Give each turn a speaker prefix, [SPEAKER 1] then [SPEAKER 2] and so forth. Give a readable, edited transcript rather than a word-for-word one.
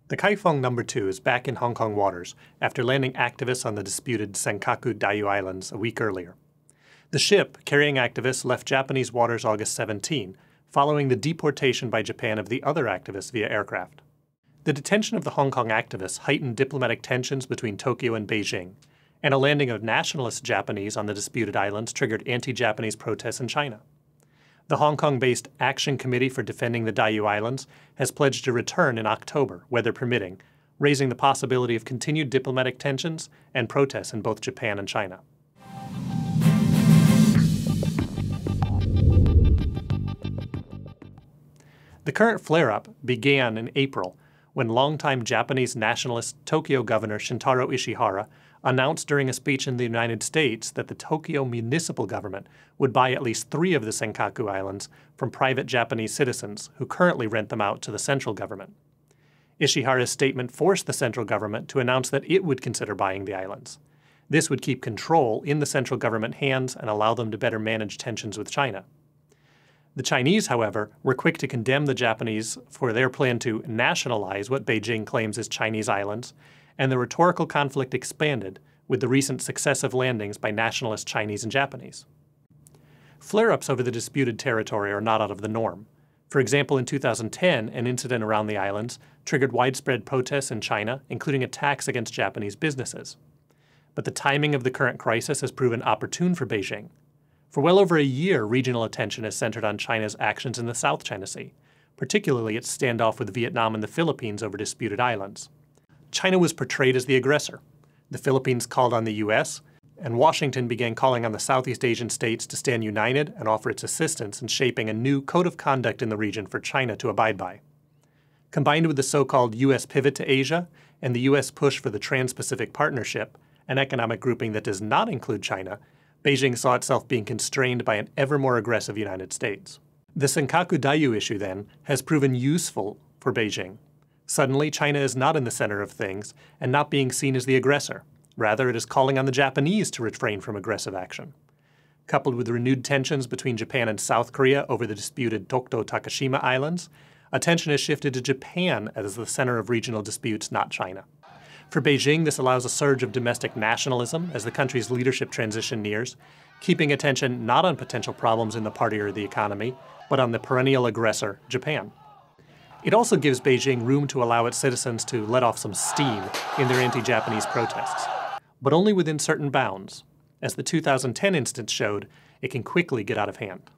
[SPEAKER 1] The Kaifeng No. 2 is back in Hong Kong waters after landing activists on the disputed Senkaku Diaoyu Islands a week earlier. The ship, carrying activists, left Japanese waters August 17, following the deportation by Japan of the other activists via aircraft. The detention of the Hong Kong activists heightened diplomatic tensions between Tokyo and Beijing, and a landing of nationalist Japanese on the disputed islands triggered anti-Japanese protests in China. The Hong Kong-based Action Committee for Defending the Diaoyu Islands has pledged to return in October, weather permitting, raising the possibility of continued diplomatic tensions and protests in both Japan and China. The current flare-up began in April when longtime Japanese nationalist Tokyo Governor Shintaro Ishihara announced during a speech in the United States that the Tokyo municipal government would buy at least 3 of the Senkaku Islands from private Japanese citizens who currently rent them out to the central government. Ishihara's statement forced the central government to announce that it would consider buying the islands. This would keep control in the central government hands and allow them to better manage tensions with China. The Chinese, however, were quick to condemn the Japanese for their plan to nationalize what Beijing claims is Chinese islands, and the rhetorical conflict expanded with the recent successive landings by nationalist Chinese and Japanese. Flare-ups over the disputed territory are not out of the norm. For example, in 2010, an incident around the islands triggered widespread protests in China, including attacks against Japanese businesses. But the timing of the current crisis has proven opportune for Beijing. For well over a year, regional attention has centered on China's actions in the South China Sea, particularly its standoff with Vietnam and the Philippines over disputed islands. China was portrayed as the aggressor. The Philippines called on the U.S., and Washington began calling on the Southeast Asian states to stand united and offer its assistance in shaping a new code of conduct in the region for China to abide by. Combined with the so-called U.S. pivot to Asia and the U.S. push for the Trans-Pacific Partnership, an economic grouping that does not include China, Beijing saw itself being constrained by an ever more aggressive United States. The Senkaku Diaoyu issue, then, has proven useful for Beijing. Suddenly, China is not in the center of things and not being seen as the aggressor. Rather, it is calling on the Japanese to refrain from aggressive action. Coupled with renewed tensions between Japan and South Korea over the disputed Dokdo Takeshima Islands, attention has shifted to Japan as the center of regional disputes, not China. For Beijing, this allows a surge of domestic nationalism as the country's leadership transition nears, keeping attention not on potential problems in the party or the economy, but on the perennial aggressor, Japan. It also gives Beijing room to allow its citizens to let off some steam in their anti-Japanese protests, but only within certain bounds. As the 2010 instance showed, it can quickly get out of hand.